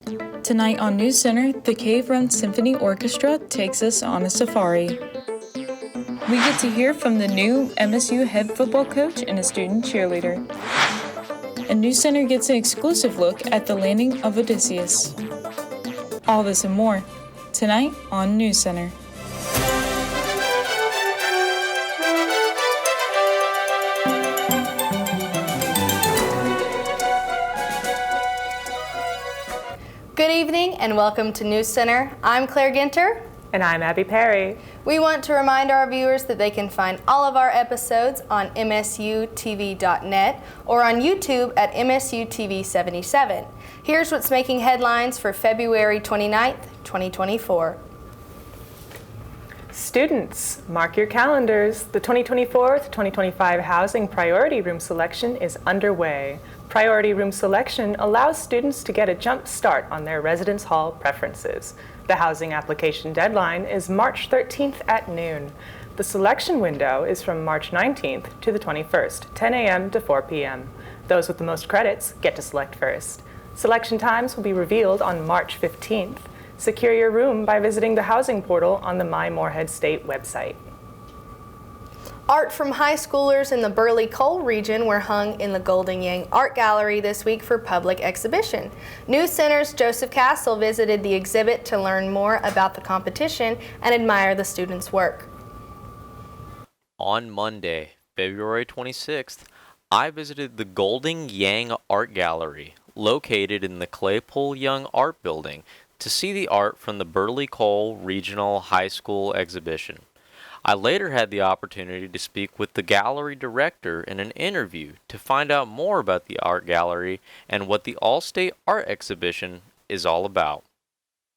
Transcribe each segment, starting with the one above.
Tonight on NewsCenter, the Cave Run Symphony Orchestra takes us on a safari. We get to hear from the new MSU head football coach and a student cheerleader. And NewsCenter gets an exclusive look at the landing of Odysseus. All this and more, tonight on NewsCenter. Good evening and welcome to NewsCenter. I'm Claire Ginter. And I'm Abby Perry. We want to remind our viewers that they can find all of our episodes on msutv.net or on YouTube at msutv77. Here's what's making headlines for February 29th, 2024. Students, mark your calendars. The 2024-2025 Housing Priority Room Selection is underway. Priority Room Selection allows students to get a jump start on their residence hall preferences. The housing application deadline is March 13th at noon. The selection window is from March 19th to the 21st, 10 a.m. to 4 p.m. Those with the most credits get to select first. Selection times will be revealed on March 15th. Secure your room by visiting the housing portal on the My Morehead State website. Art from high schoolers in the Burley Coal region were hung in the Golden Yang Art Gallery this week for public exhibition. NewsCenter's Joseph Castle visited the exhibit to learn more about the competition and admire the students' work. On Monday, February 26th, I visited the Golden Yang Art Gallery, located in the Claypool Young Art Building, to see the art from the Burley Coal Regional High School exhibition. I later had the opportunity to speak with the gallery director in an interview to find out more about the art gallery and what the All-State Art Exhibition is all about.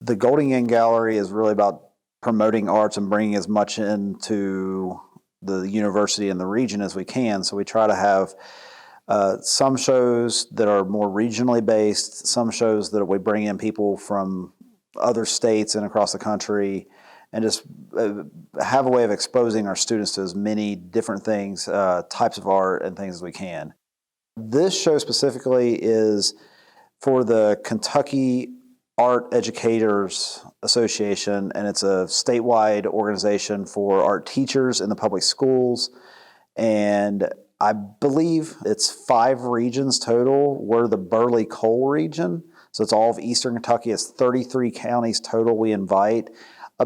The Golden Yang Gallery is really about promoting arts and bringing as much into the university and the region as we can. So we try to have some shows that are more regionally based, some shows that we bring in people from other states and across the country, and just have a way of exposing our students to as many different things, types of art and things as we can. This show specifically is for the Kentucky Art Educators Association, and it's a statewide organization for art teachers in the public schools. And I believe it's 5 regions total. We're the Burley Coal region, so it's all of Eastern Kentucky. It's 33 counties total we invite. I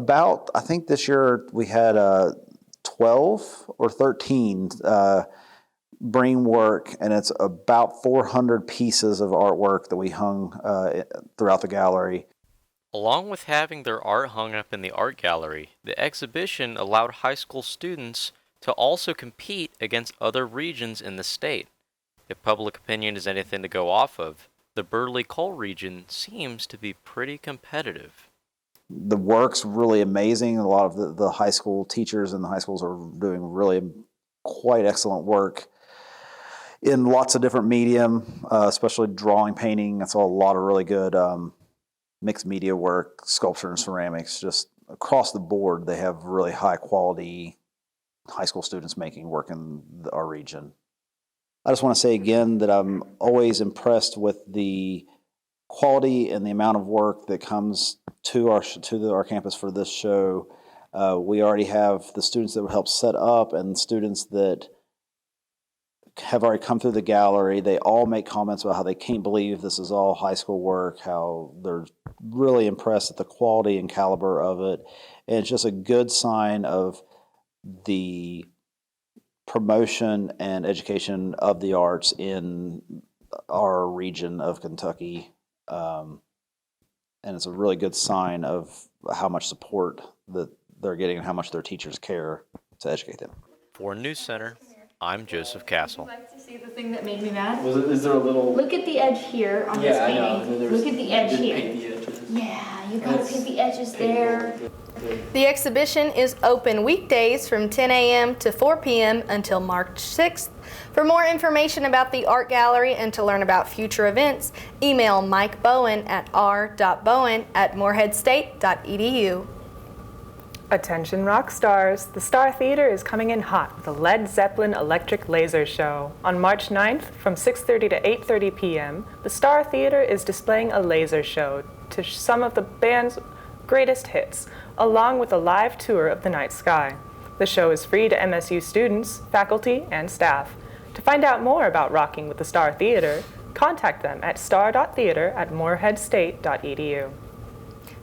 think this year we had 12 or 13 bring work, and it's about 400 pieces of artwork that we hung throughout the gallery. Along with having their art hung up in the art gallery, the exhibition allowed high school students to also compete against other regions in the state. If public opinion is anything to go off of, the Burley Coal region seems to be pretty competitive. The work's really amazing. A lot of the high school teachers in the high schools are doing really quite excellent work in lots of different medium, especially drawing, painting. That's a lot of really good mixed media work, sculpture and ceramics. Just across the board, they have really high quality high school students making work in our region. I just want to say again that I'm always impressed with the quality and the amount of work that comes to our campus for this show. We already have the students that would help set up and students that have already come through the gallery. They all make comments about how they can't believe this is all high school work, how they're really impressed at the quality and caliber of it. And it's just a good sign of the promotion and education of the arts in our region of Kentucky. And it's a really good sign of how much support that they're getting and how much their teachers care to educate them. For NewsCenter, I'm Joseph Castle. Would you like to see the thing that made me mad? Is there a little... Look at the edge here on this painting. I know. Look at the edge here. Paint the edges. Yeah, you gotta paint the edges there. The exhibition is open weekdays from 10 a.m. to 4 p.m. until March 6th. For more information about the art gallery and to learn about future events, email Mike Bowen at r.bowen@moreheadstate.edu. Attention rock stars, the Star Theater is coming in hot with a Led Zeppelin electric laser show. On March 9th from 6:30 to 8:30 p.m., the Star Theater is displaying a laser show to some of the band's greatest hits, along with a live tour of the night sky. The show is free to MSU students, faculty, and staff. To find out more about rocking with the Star Theater, contact them at star.theater@moreheadstate.edu.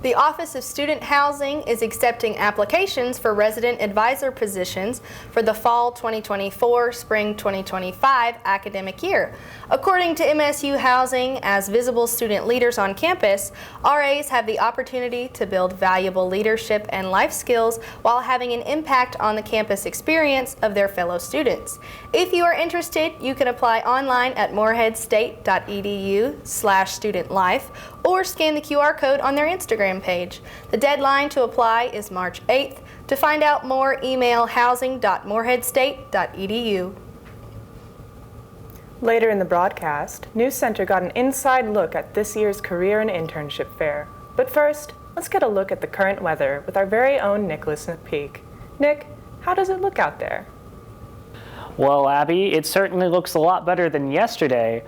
The Office of Student Housing is accepting applications for resident advisor positions for the fall 2024-spring 2025 academic year. According to MSU Housing, as visible student leaders on campus, RAs have the opportunity to build valuable leadership and life skills while having an impact on the campus experience of their fellow students. If you are interested, you can apply online at moreheadstate.edu/studentlife or scan the QR code on their Instagram page. The deadline to apply is March 8th. To find out more, email housing.moreheadstate.edu. Later in the broadcast, NewsCenter got an inside look at this year's career and internship fair. But first, let's get a look at the current weather with our very own Nicholas McPeak. Nick, how does it look out there? Well, Abby, it certainly looks a lot better than yesterday.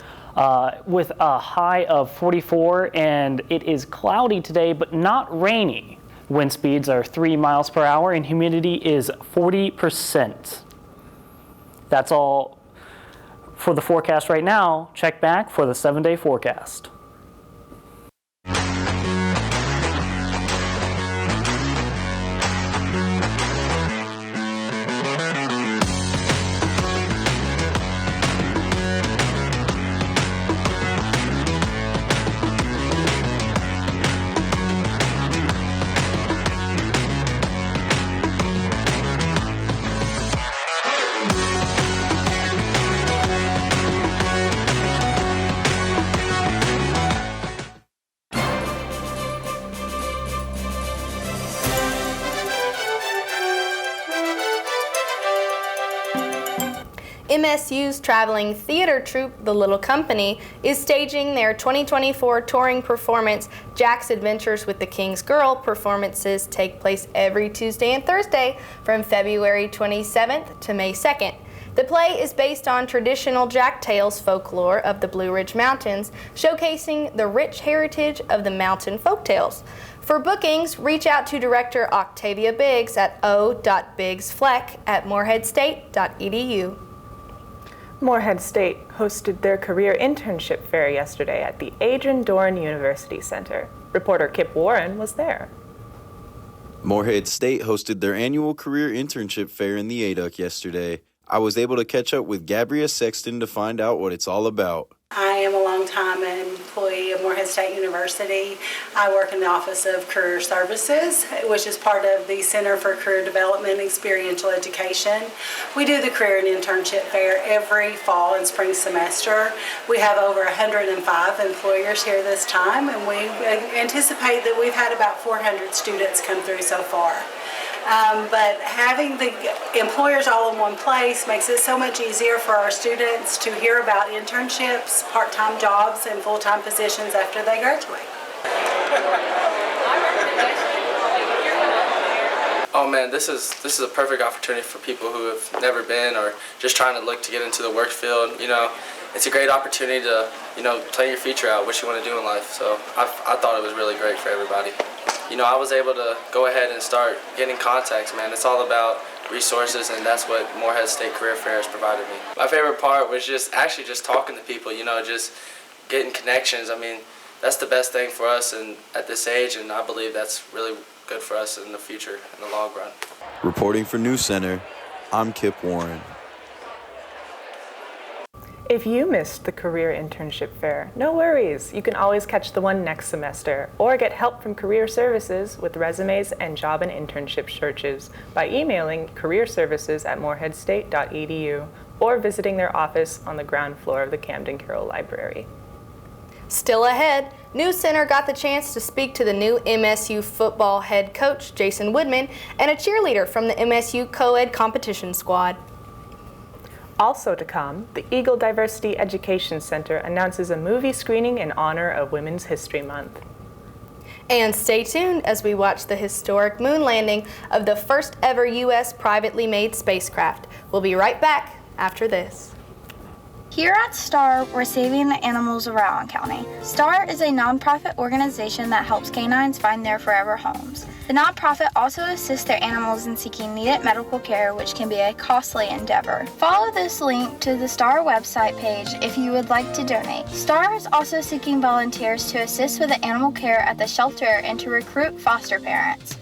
With a high of 44, and it is cloudy today, but not rainy. Wind speeds are 3 miles per hour, and humidity is 40%. That's all for the forecast right now. Check back for the 7-day forecast. MSU's traveling theater troupe, The Little Company, is staging their 2024 touring performance, Jack's Adventures with the King's Girl. Performances take place every Tuesday and Thursday from February 27th to May 2nd. The play is based on traditional Jack Tales folklore of the Blue Ridge Mountains, showcasing the rich heritage of the mountain folktales. For bookings, reach out to Director Octavia Biggs at o.biggsfleck@moreheadstate.edu. Morehead State hosted their career internship fair yesterday at the Adrian Dorn University Center. Reporter Kip Warren was there. Morehead State hosted their annual career internship fair in the ADUC yesterday. I was able to catch up with Gabrielle Sexton to find out what it's all about. I am a longtime employee of Morehead State University. I work in the Office of Career Services, which is part of the Center for Career Development and Experiential Education. We do the career and internship fair every fall and spring semester. We have over 105 employers here this time, and we anticipate that we've had about 400 students come through so far. But having the employers all in one place makes it so much easier for our students to hear about internships, part-time jobs, and full-time positions after they graduate. Oh man, this is a perfect opportunity for people who have never been or just trying to look to get into the work field. You know, it's a great opportunity to, plan your future out, what you want to do in life. So I thought it was really great for everybody. I was able to go ahead and start getting contacts, man. It's all about resources, and that's what Morehead State Career Fair has provided me. My favorite part was just talking to people, just getting connections. I mean, that's the best thing for us and at this age, and I believe that's really good for us in the future, in the long run. Reporting for NewsCenter, I'm Kip Warren. If you missed the career internship fair, no worries. You can always catch the one next semester or get help from Career Services with resumes and job and internship searches by emailing careerservices@moreheadstate.edu or visiting their office on the ground floor of the Camden Carroll Library. Still ahead, NewsCenter got the chance to speak to the new MSU football head coach, Jason Woodman, and a cheerleader from the MSU co-ed competition squad. Also to come, the Eagle Diversity Education Center announces a movie screening in honor of Women's History Month. And stay tuned as we watch the historic moon landing of the first ever U.S. privately made spacecraft. We'll be right back after this. Here at STAR, we're saving the animals of Rowan County. STAR is a nonprofit organization that helps canines find their forever homes. The nonprofit also assists their animals in seeking needed medical care, which can be a costly endeavor. Follow this link to the STAR website page if you would like to donate. STAR is also seeking volunteers to assist with the animal care at the shelter and to recruit foster parents.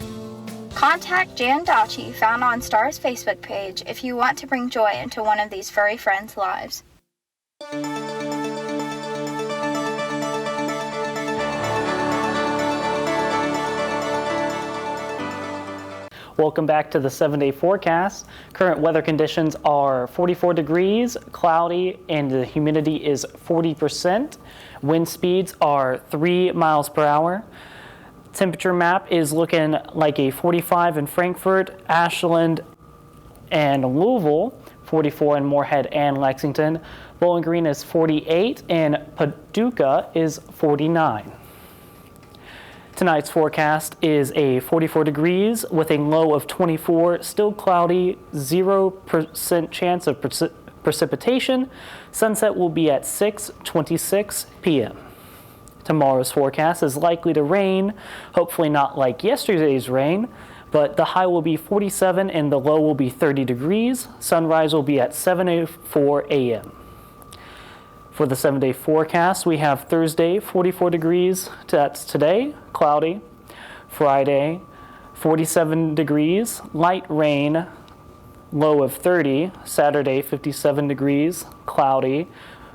Contact Jan Dachi, found on STAR's Facebook page, if you want to bring joy into one of these furry friends' lives. Welcome back to the 7-day forecast. Current weather conditions are 44 degrees, cloudy, and the humidity is 40%. Wind speeds are 3 miles per hour. Temperature map is looking like a 45 in Frankfort, Ashland, and Louisville, 44 in Moorhead and Lexington. Bowling Green is 48, and Paducah is 49. Tonight's forecast is a 44 degrees with a low of 24, still cloudy, 0% chance of precipitation. Sunset will be at 6:26 p.m. Tomorrow's forecast is likely to rain, hopefully not like yesterday's rain, but the high will be 47 and the low will be 30 degrees. Sunrise will be at 7:04 a.m. For the 7-day forecast, we have Thursday, 44 degrees, that's today, cloudy. Friday, 47 degrees, light rain, low of 30. Saturday, 57 degrees, cloudy,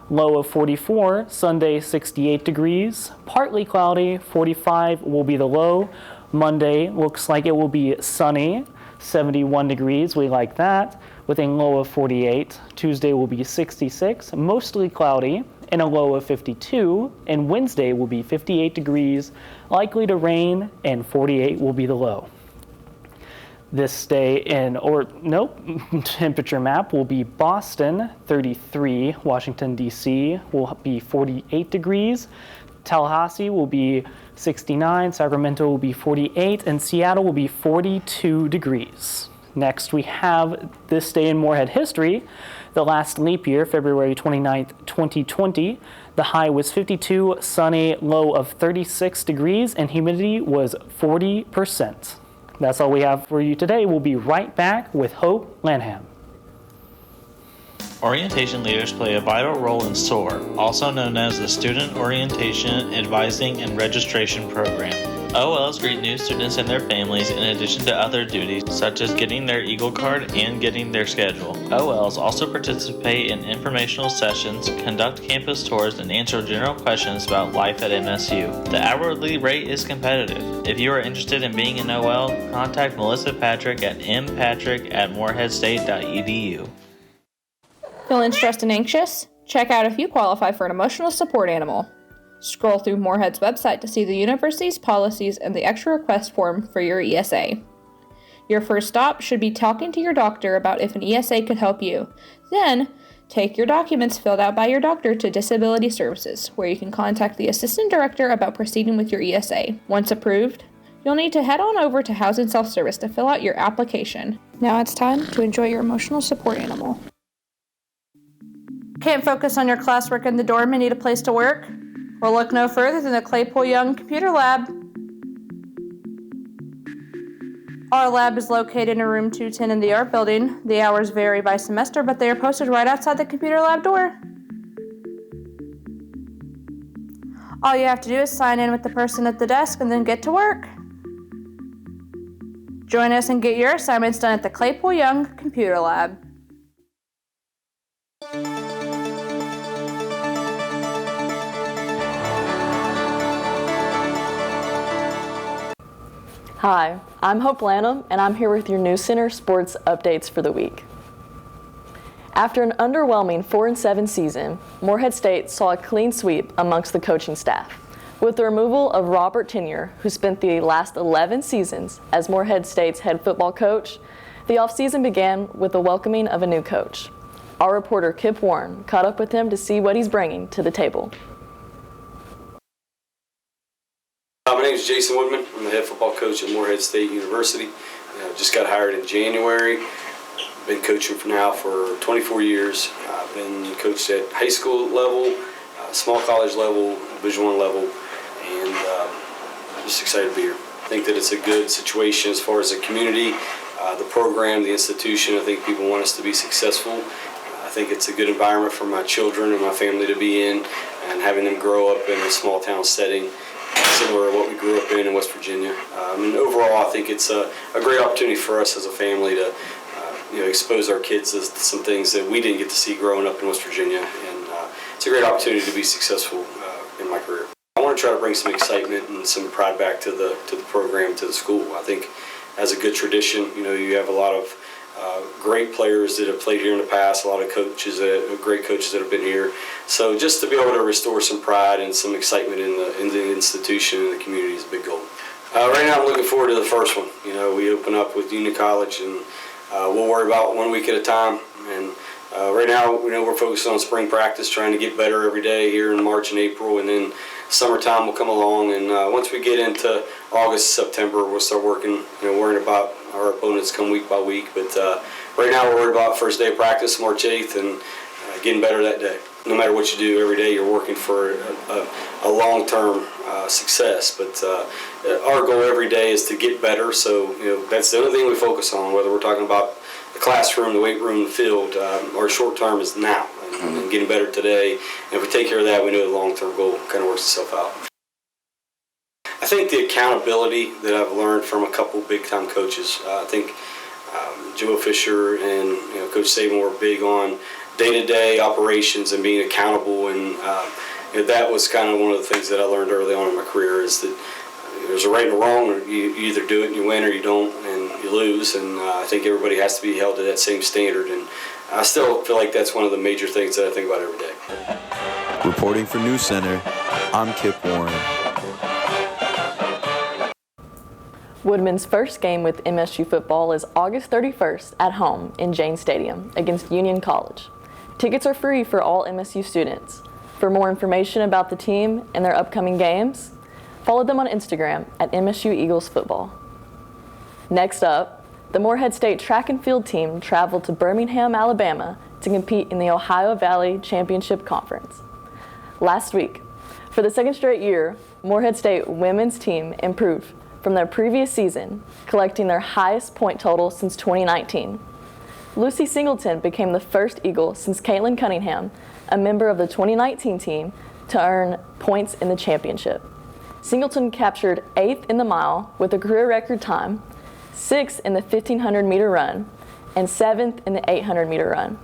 low of 44. Sunday, 68 degrees, partly cloudy, 45 will be the low. Monday looks like it will be sunny, 71 degrees, we like that, with a low of 48. Tuesday will be 66, mostly cloudy, and a low of 52. And Wednesday will be 58 degrees, likely to rain, and 48 will be the low. This day temperature map will be Boston, 33. Washington, D.C. will be 48 degrees. Tallahassee will be 69. Sacramento will be 48. And Seattle will be 42 degrees. Next, we have this day in Moorhead history. The last leap year, February 29th, 2020. The high was 52, sunny, low of 36 degrees, and humidity was 40%. That's all we have for you today. We'll be right back with Hope Lanham. Orientation leaders play a vital role in SOAR, also known as the Student Orientation Advising and Registration Program. OLs greet new students and their families in addition to other duties such as getting their Eagle card and getting their schedule. OLs also participate in informational sessions, conduct campus tours, and answer general questions about life at MSU. The hourly rate is competitive. If you are interested in being an OL, contact Melissa Patrick at mpatrick@moorheadstate.edu. Feeling stressed and anxious? Check out if you qualify for an emotional support animal. Scroll through Moorhead's website to see the university's policies and the extra request form for your ESA. Your first stop should be talking to your doctor about if an ESA could help you. Then, take your documents filled out by your doctor to Disability Services, where you can contact the assistant director about proceeding with your ESA. Once approved, you'll need to head on over to Housing Self-Service to fill out your application. Now it's time to enjoy your emotional support animal. Can't focus on your classwork in the dorm and need a place to work? Well, look no further than the Claypool Young Computer Lab. Our lab is located in room 210 in the art building. The hours vary by semester, but they are posted right outside the computer lab door. All you have to do is sign in with the person at the desk and then get to work. Join us and get your assignments done at the Claypool Young Computer Lab. Hi, I'm Hope Lanham, and I'm here with your NewsCenter sports updates for the week. After an underwhelming 4-7 season, Moorhead State saw a clean sweep amongst the coaching staff. With the removal of Robert Tenure, who spent the last 11 seasons as Moorhead State's head football coach, the offseason began with the welcoming of a new coach. Our reporter Kip Warren caught up with him to see what he's bringing to the table. My name is Jason Woodman. I'm the head football coach at Morehead State University. Just got hired in January. Been coaching now for 24 years. I've been coached at high school level, small college level, Division I level, and I'm just excited to be here. I think that it's a good situation as far as the community, the program, the institution. I think people want us to be successful. I think it's a good environment for my children and my family to be in, and having them grow up in a small town setting similar to what we grew up in West Virginia. And overall, I think it's a great opportunity for us as a family to expose our kids to some things that we didn't get to see growing up in West Virginia. And it's a great opportunity to be successful in my career. I want to try to bring some excitement and some pride back to the program, to the school. I think as a good tradition, you have a lot of great players that have played here in the past, a lot of great coaches that have been here. So just to be able to restore some pride and some excitement in the institution and the community is a big goal. Right now I'm looking forward to the first one. We open up with Union College, and we'll worry about 1 week at a time. And right now, we're focused on spring practice, trying to get better every day here in March and April, and then summertime will come along. And once we get into August, September, we'll start worrying about our opponents come week by week. But right now, we're worried about first day of practice, March 8th, and getting better that day. No matter what you do every day, you're working for a long-term success. But our goal every day is to get better. So that's the only thing we focus on, whether we're talking about the classroom, the weight room, the field. Our short term is now and getting better today. And if we take care of that, we know the long-term goal kind of works itself out. I think the accountability that I've learned from a couple big-time coaches. I think Joe Fisher and Coach Saban were big on day-to-day operations and being accountable, and that was kind of one of the things that I learned early on in my career, is that there's a right and a wrong. Or you either do it and you win, or you don't and you lose. And I think everybody has to be held to that same standard, and I still feel like that's one of the major things that I think about every day. Reporting for NewsCenter, I'm Kip Warren. Woodman's first game with MSU football is August 31st at home in Jane Stadium against Union College. Tickets are free for all MSU students. For more information about the team and their upcoming games, follow them on Instagram at MSU Eagles Football. Next up, the Morehead State track and field team traveled to Birmingham, Alabama to compete in the Ohio Valley Championship Conference. Last week, for the second straight year, Morehead State women's team improved from their previous season, collecting their highest point total since 2019. Lucy Singleton became the first Eagle since Caitlin Cunningham, a member of the 2019 team, to earn points in the championship. Singleton captured 8th in the mile with a career record time, 6th in the 1,500-meter run, and 7th in the 800-meter run.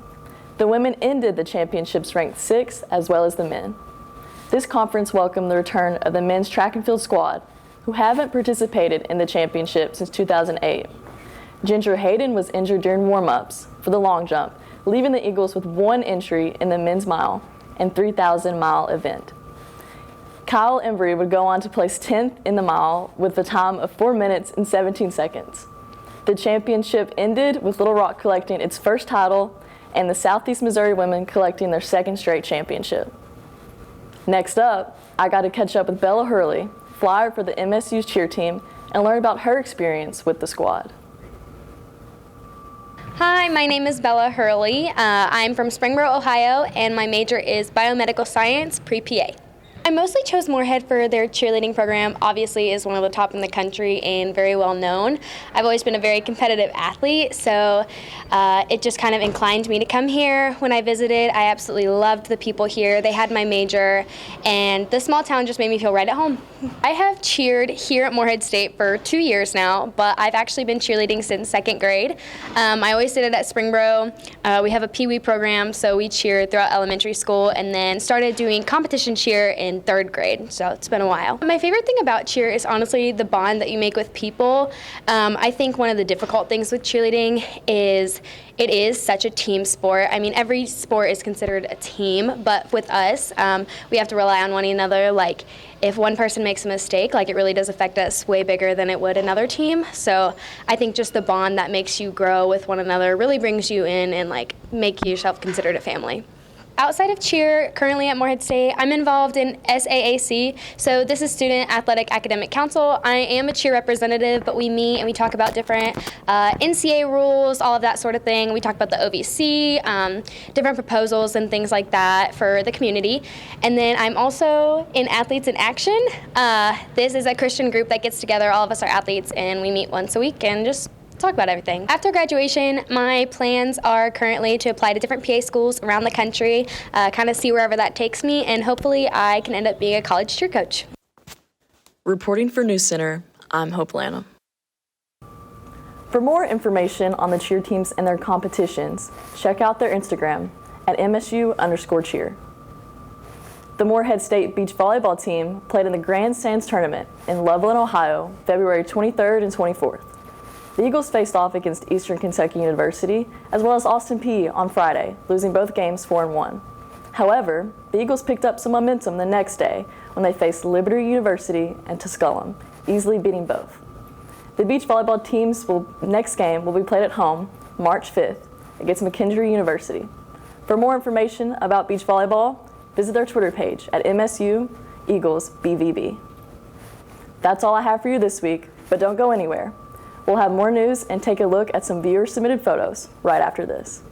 The women ended the championships ranked 6th, as well as the men. This conference welcomed the return of the men's track and field squad, who haven't participated in the championship since 2008. Ginger Hayden was injured during warm-ups for the long jump, leaving the Eagles with 1 entry in the men's mile and 3,000-mile event. Kyle Embry would go on to place 10th in the mile with a time of 4 minutes and 17 seconds. The championship ended with Little Rock collecting its first title and the Southeast Missouri women collecting their second straight championship. Next up, I got to catch up with Bella Hurley, flyer for the MSU cheer team, and learn about her experience with the squad. Hi, my name is Bella Hurley. I'm from Springboro, Ohio, and my major is biomedical science, pre-PA. I mostly chose Morehead for their cheerleading program. Obviously is one of the top in the country and very well known. I've always been a very competitive athlete, so it just kind of inclined me to come here. When I visited, I absolutely loved the people here. They had my major, and the small town just made me feel right at home. I have cheered here at Morehead State for 2 years now, but I've actually been cheerleading since 2nd grade. I always did it at Springboro. We have a Pee Wee program, so we cheered throughout elementary school, and then started doing competition cheer in 3rd grade, so it's been a while. My favorite thing about cheer is honestly the bond that you make with people. I think one of the difficult things with cheerleading is it is such a team sport. I mean, every sport is considered a team, but with us, we have to rely on one another. Like, if one person makes a mistake, like, it really does affect us way bigger than it would another team. So I think just the bond that makes you grow with one another really brings you in and, like, make yourself considered a family. Outside of cheer, currently at Morehead State, I'm involved in SAAC, so this is Student Athletic Academic Council. I am a cheer representative, but we meet and we talk about different NCAA rules, all of that sort of thing. We talk about the OVC, different proposals and things like that for the community. And then I'm also in Athletes in Action. This is a Christian group that gets together, all of us are athletes, and we meet once a week and just talk about everything. After graduation, my plans are currently to apply to different PA schools around the country, kind of see wherever that takes me, and hopefully I can end up being a college cheer coach. Reporting for NewsCenter, I'm Hope Lanham. For more information on the cheer teams and their competitions, check out their Instagram at MSU_cheer. The Morehead State beach volleyball team played in the Grandstands tournament in Loveland, Ohio, February 23rd and 24th. The Eagles faced off against Eastern Kentucky University, as well as Austin Peay on Friday, losing both games 4-1. However, the Eagles picked up some momentum the next day when they faced Liberty University and Tusculum, easily beating both. The beach volleyball team's next game will be played at home, March 5th, against McKendree University. For more information about beach volleyball, visit their Twitter page at MSU Eagles BVB. That's all I have for you this week, but don't go anywhere. We'll have more news and take a look at some viewer-submitted photos right after this.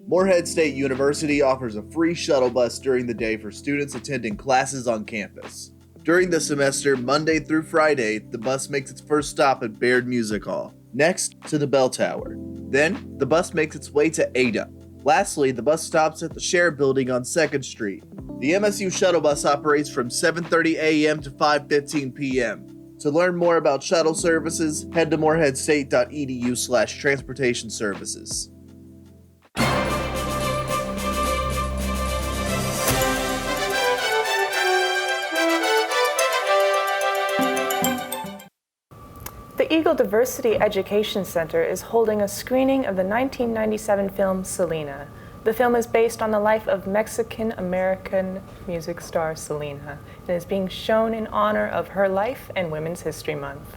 Morehead State University offers a free shuttle bus during the day for students attending classes on campus. During the semester, Monday through Friday, the bus makes its first stop at Baird Music Hall, next to the Bell Tower. Then, the bus makes its way to Ada. Lastly, the bus stops at the Share Building on 2nd Street. The MSU shuttle bus operates from 7:30 a.m. to 5:15 p.m. To learn more about shuttle services, head to moreheadstate.edu/transportation services. The Eagle Diversity Education Center is holding a screening of the 1997 film Selena. The film is based on the life of Mexican-American music star Selena and is being shown in honor of her life and Women's History Month.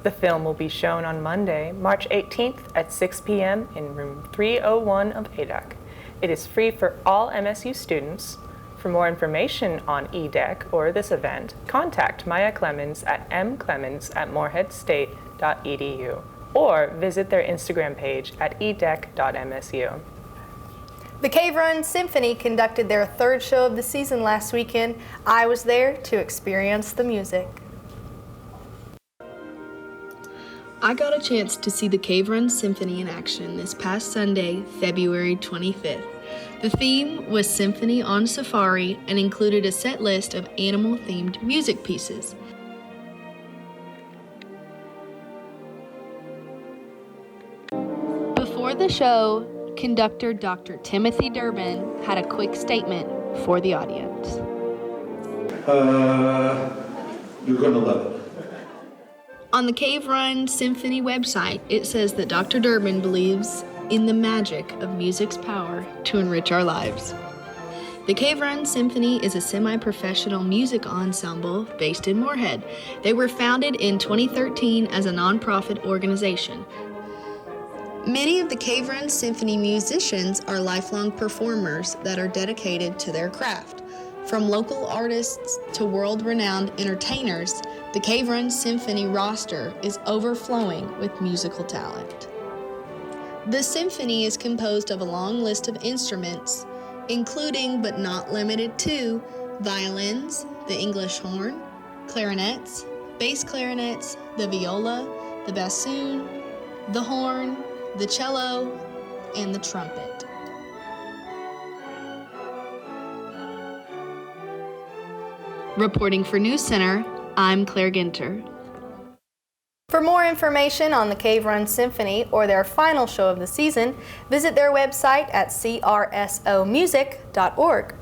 The film will be shown on Monday, March 18th at 6 p.m. in room 301 of ADAC. It is free for all MSU students. For more information on EDEC or this event, contact Maya Clemens at mclemens@moreheadstate.edu or visit their Instagram page at edec.msu. The Cave Run Symphony conducted their third show of the season last weekend. I was there to experience the music. I got a chance to see the Cave Run Symphony in action this past Sunday, February 25th. The theme was Symphony on Safari and included a set list of animal-themed music pieces. Before the show, conductor Dr. Timothy Durbin had a quick statement for the audience. You're gonna love it. On the Cave Run Symphony website, it says that Dr. Durbin believes in the magic of music's power to enrich our lives. The Cave Run Symphony is a semi-professional music ensemble based in Morehead. They were founded in 2013 as a nonprofit organization. Many of the Cave Run Symphony musicians are lifelong performers that are dedicated to their craft. From local artists to world-renowned entertainers, the Cave Run Symphony roster is overflowing with musical talent. The symphony is composed of a long list of instruments, including but not limited to violins, the English horn, clarinets, bass clarinets, the viola, the bassoon, the horn, the cello, and the trumpet. Reporting for NewsCenter, I'm Claire Ginter. For more information on the Cave Run Symphony or their final show of the season, visit their website at crsomusic.org.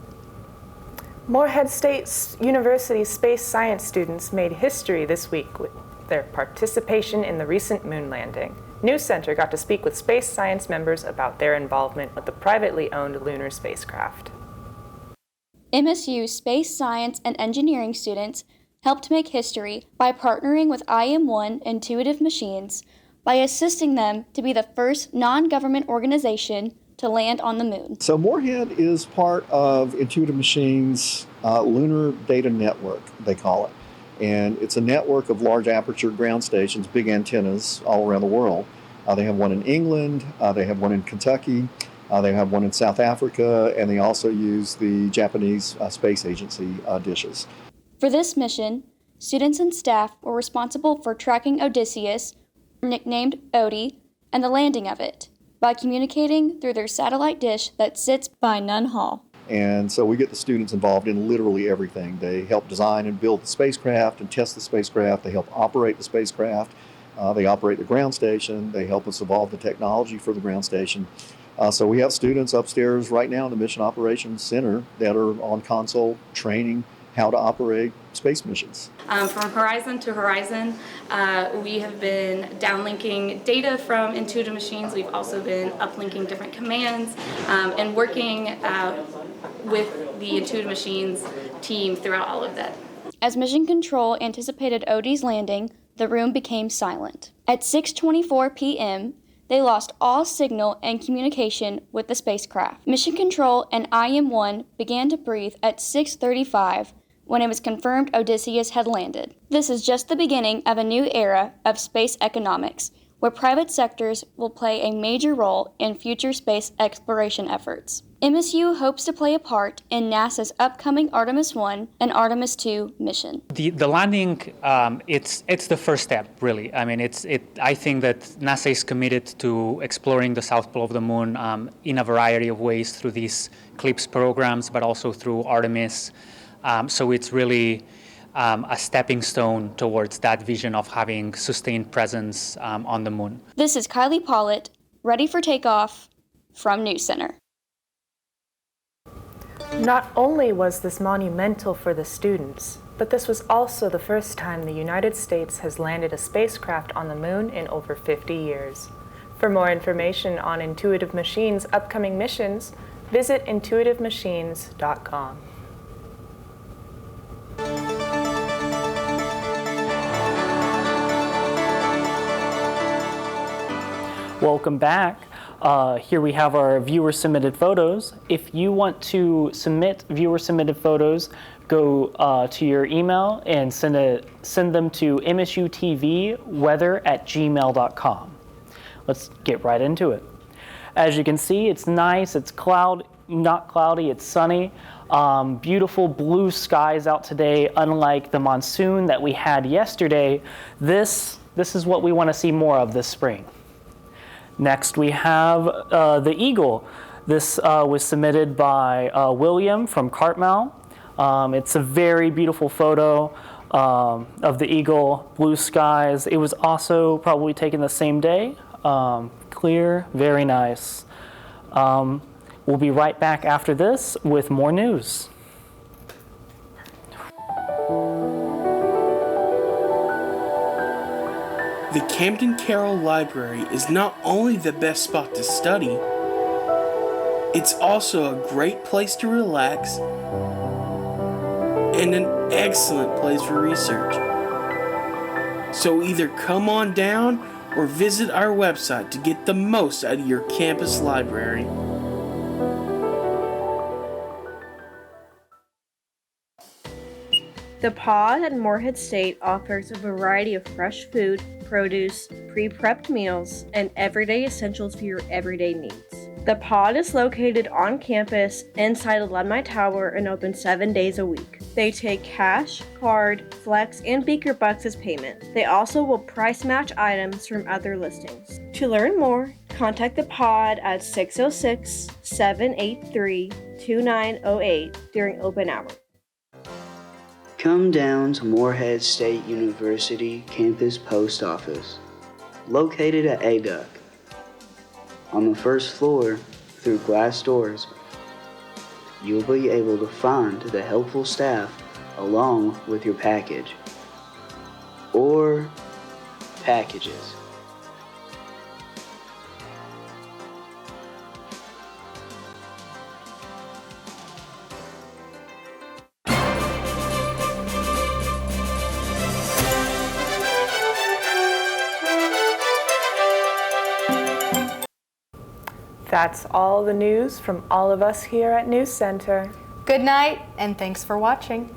Morehead State University space science students made history this week with their participation in the recent moon landing. NewsCenter got to speak with space science members about their involvement with the privately owned lunar spacecraft. MSU space science and engineering students helped make history by partnering with IM1 Intuitive Machines by assisting them to be the first non-government organization to land on the moon. So Moorhead is part of Intuitive Machines' Lunar Data Network, they call it. And it's a network of large aperture ground stations, big antennas all around the world. They have one in England, they have one in Kentucky, they have one in South Africa, and they also use the Japanese Space Agency dishes. For this mission, students and staff were responsible for tracking Odysseus, nicknamed Odie, and the landing of it by communicating through their satellite dish that sits by Nunn Hall. And so we get the students involved in literally everything. They help design and build the spacecraft and test the spacecraft. They help operate the spacecraft. They operate the ground station. They help us evolve the technology for the ground station. So we have students upstairs right now in the Mission Operations Center that are on console training how to operate space missions. From horizon to horizon, we have been downlinking data from Intuitive Machines. We've also been uplinking different commands and working with the Intuitive Machines team throughout all of that. As Mission Control anticipated Odie's landing, the room became silent. At 6:24 p.m., they lost all signal and communication with the spacecraft. Mission Control and IM-1 began to breathe at 6:35 when it was confirmed Odysseus had landed. This is just the beginning of a new era of space economics, where private sectors will play a major role in future space exploration efforts. MSU hopes to play a part in NASA's upcoming Artemis 1 and Artemis 2 mission. The landing, it's the first step, really. I mean, I think that NASA is committed to exploring the south pole of the moon in a variety of ways through these CLIPS programs, but also through Artemis. So it's really a stepping stone towards that vision of having sustained presence on the moon. This is Kylie Pollitt, ready for takeoff from NewsCenter. Not only was this monumental for the students, but this was also the first time the United States has landed a spacecraft on the moon in over 50 years. For more information on Intuitive Machines' upcoming missions, visit intuitivemachines.com. Welcome back. Here we have our viewer-submitted photos. If you want to submit viewer-submitted photos, go to your email and send them to msutvweather@gmail.com. Let's get right into it. As you can see, it's nice. It's not cloudy. It's sunny. Beautiful blue skies out today. Unlike the monsoon that we had yesterday, this is what we want to see more of this spring. Next, we have the Eagle. This was submitted by William from Cartmel. It's a very beautiful photo of the Eagle, blue skies. It was also probably taken the same day. Clear, very nice. We'll be right back after this with more news. The Camden Carroll Library is not only the best spot to study, it's also a great place to relax and an excellent place for research. So either come on down or visit our website to get the most out of your campus library. The Pod at Moorhead State offers a variety of fresh food, produce, pre-prepped meals, and everyday essentials for your everyday needs. The Pod is located on campus inside Alumni Tower and open 7 days a week. They take cash, card, flex, and beaker bucks as payment. They also will price match items from other listings. To learn more, contact the Pod at 606-783-2908 during open hours. Come down to Moorhead State University Campus Post Office, located at ADUC. On the first floor, through glass doors, you'll be able to find the helpful staff along with your package or packages. That's all the news from all of us here at NewsCenter. Good night, and thanks for watching.